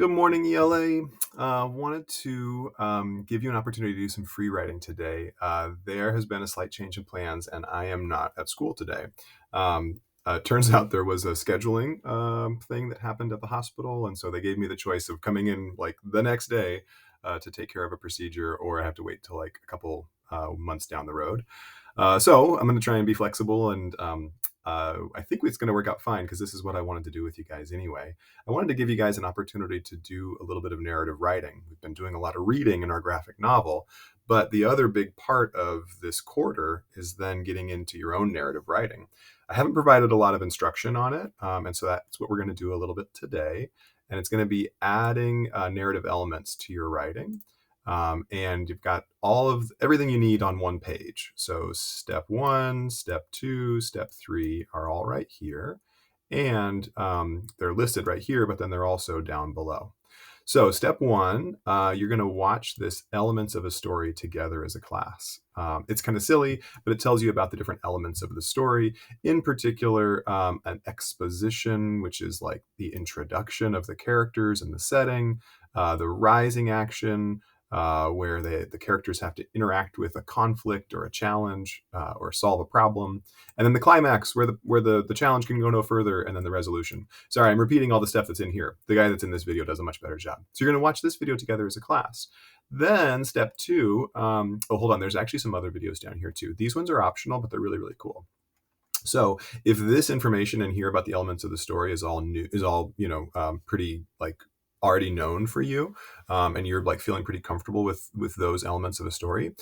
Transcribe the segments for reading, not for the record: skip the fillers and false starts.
Good morning, ELA. Wanted to give you an opportunity to do some free writing today. There has been a slight change in plans, and I am not at school today. Turns out there was a scheduling thing that happened at the hospital, and so they gave me the choice of coming in like the next day to take care of a procedure, or I have to wait till like a couple months down the road. So I'm going to try and be flexible, and I think it's going to work out fine because this is what I wanted to do with you guys anyway. I wanted to give you guys an opportunity to do a little bit of narrative writing. We've been doing a lot of reading in our graphic novel, but the other big part of this quarter is then getting into your own narrative writing. I haven't provided a lot of instruction on it, and so that's what we're going to do a little bit today. And it's going to be adding narrative elements to your writing. And you've got all of everything you need on one page. So step one, step two, step three are all right here. And they're listed right here, but then they're also down below. So step one, you're going to watch this elements of a story together as a class. It's kind of silly, but it tells you about the different elements of the story. In particular, an exposition, which is like the introduction of the characters and the setting, the rising action, where the characters have to interact with a conflict or a challenge or solve a problem, and then the climax where the challenge can go no further, and then the resolution. Sorry, I'm repeating all the stuff that's in here. The guy that's in this video does a much better job. So you're going to watch this video together as a class. Then step two, oh, hold on, there's actually some other videos down here too. These ones are optional, but they're really, really cool. So if this information in here about the elements of the story is all new, pretty like already known for you, and you're like feeling pretty comfortable with those elements of a story,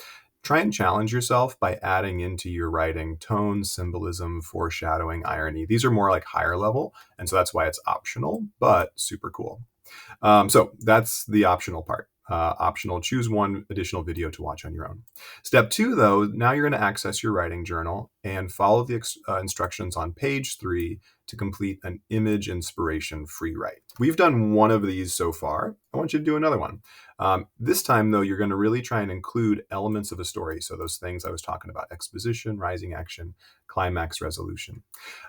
try and challenge yourself by adding into your writing tone, symbolism, foreshadowing, irony. These are more like higher level, and so that's why it's optional, but super cool. So that's the optional part. Optional, choose one additional video to watch on your own. Step two, though, now you're going to access your writing journal and follow the instructions on page 3 to complete an image inspiration free write. We've done one of these so far. I want you to do another one. This time, though, you're going to really try and include elements of a story. So those things I was talking about: exposition, rising action, climax, resolution.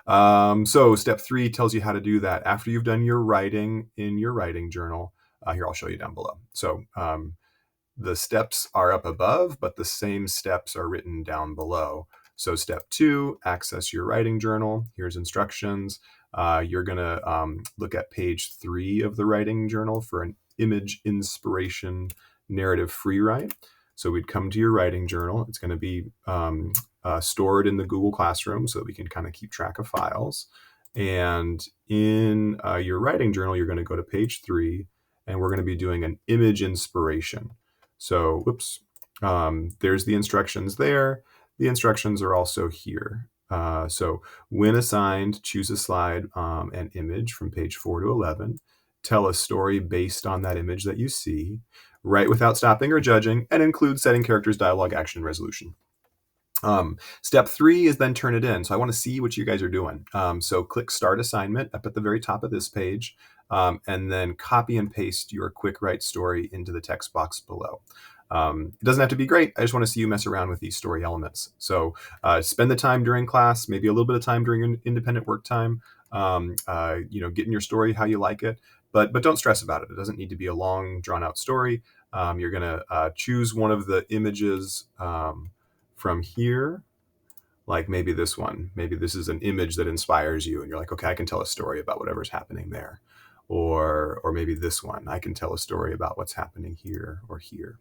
So step 3 tells you how to do that after you've done your writing in your writing journal. Here, I'll show you down below. So the steps are up above, but the same steps are written down below. So step 2, access your writing journal. Here's instructions. You're going to look at page 3 of the writing journal for an image inspiration narrative free write. So we'd come to your writing journal. It's going to be stored in the Google Classroom so that we can kind of keep track of files. And in your writing journal, you're going to go to page 3, and we're going to be doing an image inspiration. So, whoops, there's the instructions there. The instructions are also here. So when assigned, choose a slide and image from page 4 to 11. Tell a story based on that image that you see. Write without stopping or judging, and include setting, characters, dialogue, action, and resolution. Step 3 is then turn it in. So I want to see what you guys are doing. So click Start Assignment up at the very top of this page, and then copy and paste your quick write story into the text box below. It doesn't have to be great. I just want to see you mess around with these story elements. So spend the time during class, maybe a little bit of time during independent work time, getting your story how you like it, but don't stress about it. It doesn't need to be a long, drawn out story. You're going to choose one of the images from here, like maybe this one. Maybe this is an image that inspires you, and you're like, okay, I can tell a story about whatever's happening there. Or maybe this one, I can tell a story about what's happening here or here.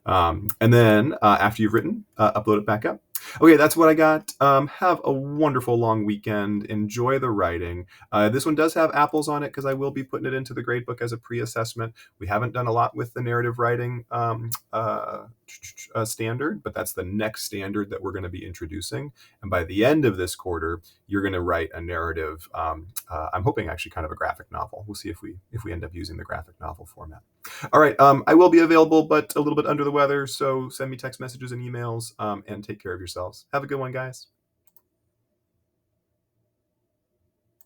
And then after you've written, upload it back up. Okay, that's what I got. Have a wonderful long weekend. Enjoy the writing. This one does have apples on it because I will be putting it into the gradebook as a pre-assessment. We haven't done a lot with the narrative writing standard, but that's the next standard that we're going to be introducing. And by the end of this quarter, you're going to write a narrative. I'm hoping actually kind of a graphic novel. We'll see if we end up using the graphic novel format. All right, I will be available, but a little bit under the weather, so send me text messages and emails, and take care of yourselves. Have a good one, guys.